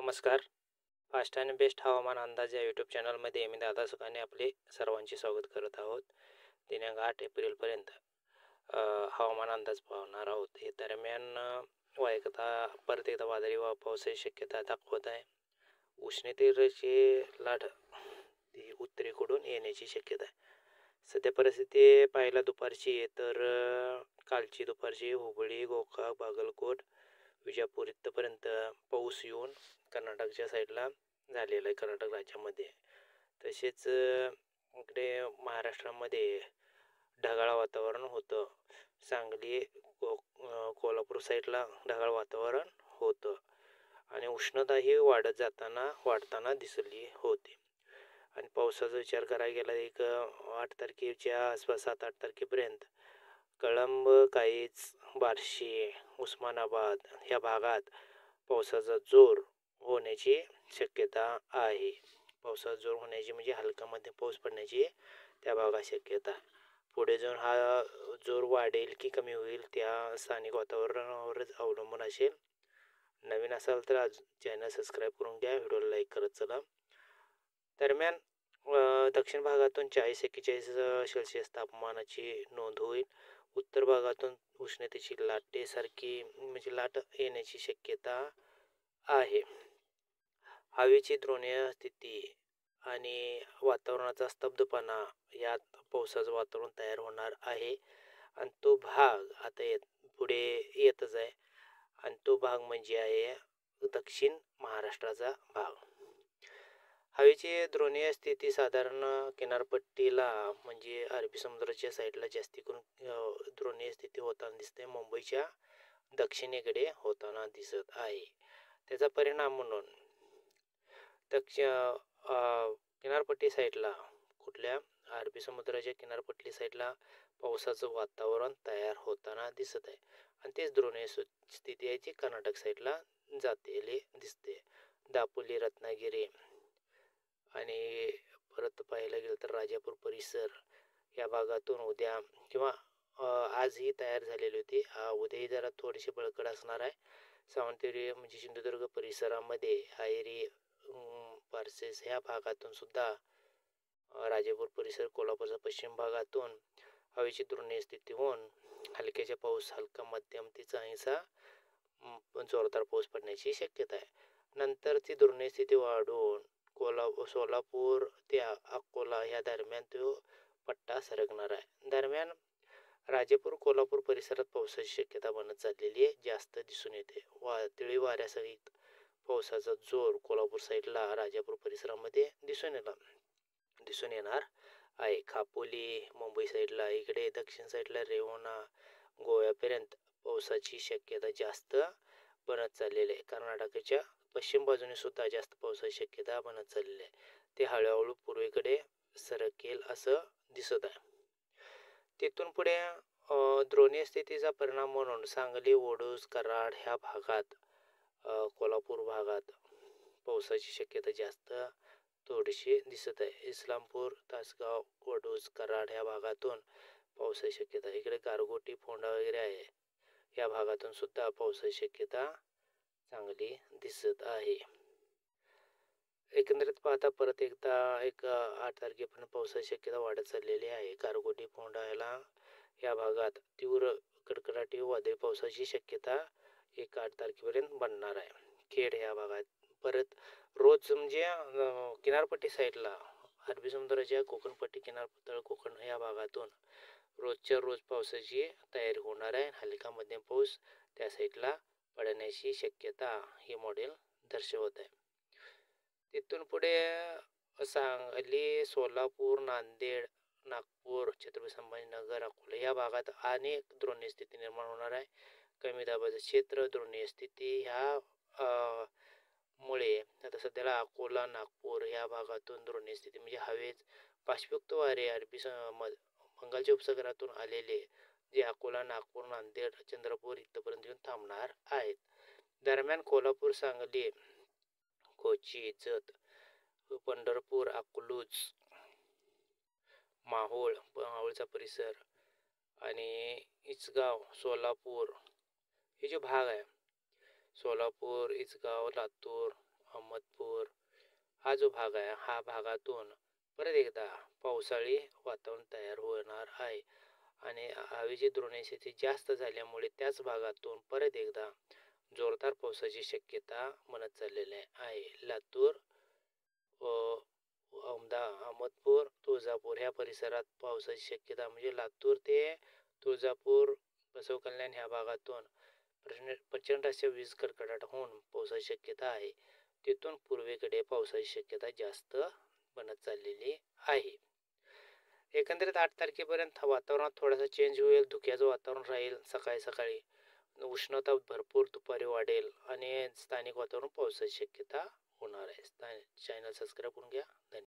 नमस्कार. फास्ट आणि बेस्ट हवामान अंदाज या यूट्यूब चॅनलमध्ये मी दादा सुकाने आपले सर्वांचे स्वागत करत आहोत. दिनांक 8 एप्रिलपर्यंत हवामान अंदाज पाहणार आहोत. हे दरम्यान परत एकदा वादळी पावसाची शक्यता दाखवत आहे. उष्णतेची लाट ती उत्तरेकडून येण्याची शक्यता आहे. सध्या परिस्थिती पाहायला दुपारची तर कालची दुपारची हुबळी, गोकाक, बागलकोट, विजापूर इथपर्यंत पाऊस येऊन कर्नाटकच्या साईडला झालेला आहे, कर्नाटक राज्यामध्ये. तसेच इकडे महाराष्ट्रामध्ये ढगाळ वातावरण होतं. सांगली, कोल्हापूर साईडला ढगाळ वातावरण होतं आणि उष्णताही वाढताना दिसली होती. आणि पावसाचा विचार करायला गेला 8 तारखेच्या आसपास 7-8 तारखेपर्यंत कळंब, काहीच, बार्शी, उस्मानाबाद ह्या भागात पावसाचा जोर होण्याची शक्यता आहे. पावसाचा जोर होण्याची म्हणजे हलका मध्यम पाऊस पडण्याची त्या भागात शक्यता. पुढे जाऊन हा जोर वाढेल की कमी होईल त्या स्थानिक वातावरणावरच अवलंबून असेल. नवीन असाल तर आज चॅनल सबस्क्राईब करून घ्या, व्हिडिओला लाईक करत चला. दरम्यान दक्षिण भागातून 40-41 सेल्सिअस तापमानाची नोंद होईल. उत्तर भागातून उष्णतेची लाटेसारखी म्हणजे लाट येण्याची शक्यता आहे. हवेची द्रोणीय स्थिती आणि वातावरणाचा स्तब्धपणा यात पावसाचं वातावरण तयार होणार आहे. आणि तो भाग आता पुढे येतच आहे. आणि तो भाग म्हणजे आहे दक्षिण महाराष्ट्राचा भाग. हवेची द्रोणीय स्थिती साधारण किनारपट्टीला म्हणजे अरबी समुद्राच्या साईडला जास्ती करून द्रोणीय स्थिती होताना दिसते. मुंबईच्या दक्षिणेकडे होताना दिसत आहे. त्याचा परिणाम म्हणून किनारपट्टी साईडला कुठल्या अरबी समुद्राच्या किनारपट्टी साईडला पावसाचं वातावरण तयार होताना दिसत आहे. आणि तेच द्रोणीय स्थिती आहे जी कर्नाटक साईडला जातेली दिसते. दापोली, रत्नागिरी आणि परत पाहायला गेलं तर राजापूर परिसर या भागातून उद्या किंवा आजही तयार झालेली होती. उद्याही जरा थोडीशी बळकट असणार आहे. सावंतवाडी म्हणजे सिंधुदुर्ग परिसरामध्ये हायरी, पार्सेस ह्या भागातून सुद्धा राजापूर परिसर, कोल्हापूरच्या पश्चिम भागातून हवेची द्रोणीय स्थिती होऊन हलका मध्यम ते चांगलीचा जोरदार पाऊस पडण्याची शक्यता आहे. नंतर ती द्रोणीय स्थिती वाढून सोलापूर ते अकोला ह्या दरम्यान तो पट्टा सरकणार आहे. दरम्यान राजापूर, कोल्हापूर परिसरात पावसाची शक्यता बनत चाललेली आहे, जास्त दिसून येते. वादळी वाऱ्यासहित पावसाचा जोर कोल्हापूर साईडला, राजापूर परिसरामध्ये दिसून येणार आहे. खापोली, मुंबई साईडला, इकडे दक्षिण साईडला रेवणा, गोव्यापर्यंत पावसाची शक्यता जास्त बनत चाललेली आहे. कर्नाटकाच्या पश्चिम बाजूने सुद्धा जास्त पावसाची शक्यता बनत चाललेली आहे. ते हळूहळू पूर्वेकडे सरकेल असं दिसत आहे. तिथून पुढे द्रोणीय स्थितीचा परिणाम म्हणून सांगली, ओडूस, कराड ह्या भागात, कोल्हापूर भागात पावसाची शक्यता जास्त थोडीशी दिसत आहे. इस्लामपूर, तासगाव, ओडूस, कराड ह्या भागातून पावसाची शक्यता. इकडे गारगोटी, फोंडा वगैरे आहे, या भागातून सुद्धा पावसाची शक्यता चांगली दिसत आहे. एकंदरीत पाहता परत एकदा 8 तारखेपर्यंत पावसाची शक्यता वाढत चाललेली आहे. गारगोटी, फोंडा या भागात तीव्र कडकडाटी वादळी पावसाची शक्यता 8 तारखेपर्यंत बनणार आहे. खेड ह्या भागात परत रोज म्हणजे किनारपट्टी साईडला अरबी समुद्राच्या कोकणपट्टी, किनारपट्टी कोकण या भागातून रोजच्या रोज पावसाची तयारी होणार आहे. हलका मध्यम पाऊस त्या साईडला पडण्याची शक्यता हे मॉडेल दर्शवत आहे. तिथून पुढे सांगली, सोलापूर, नांदेड, नागपूर, छत्रपती संभाजीनगर, अकोला या भागात अनेक द्रोणीय स्थिती निर्माण होणार आहे. कमी दाबाचं क्षेत्र, द्रोणीय स्थिती ह्या मुळे आता सध्याला अकोला, नागपूर ह्या भागातून द्रोणीय स्थिती म्हणजे हवेच बाष्पयुक्त वारे बंगालच्या उपसागरातून आलेले जे अकोला, नागपूर, नांदेड, चंद्रपूर इथपर्यंत येऊन थांबणार आहेत. दरम्यान कोल्हापूर, सांगली, कोची, जत, पंढरपूर, अकलूज, मावळचा परिसर आणि इचगाव, सोलापूर हे जे भाग आहे, सोलापूर, इचगाव, लातूर अहमदपूर हा जो भाग आहे हा भागातून परत एकदा पावसाळी वातावरण तयार होणार आहे आणि हवेची द्रोणस्थिती जास्त झाल्यामुळे त्याच भागातून परत एकदा जोरदार पावसाची शक्यता म्हणत चाललेली आहे. लातूर अहमदपूर तुळजापूर ह्या परिसरात पावसाची शक्यता म्हणजे लातूर ते तुळजापूर बसव कल्याण ह्या भागातून प्रचंड अशा वीज कडकडाट होऊन पावसाची शक्यता आहे. तिथून पूर्वेकडे पावसाची शक्यता जास्त बनत चाललेली आहे. एकंदरीत 8 तारखेपर्यंत वातावरणात थोडासा चेंज होईल. धुक्याचं वातावरण राहील. सकाळी उष्णता भरपूर दुपारी वाढेल आणि स्थानिक वातावरण पावसाची शक्यता होणार आहे. चॅनल सबस्क्राईब करून घ्या. धन्यवाद.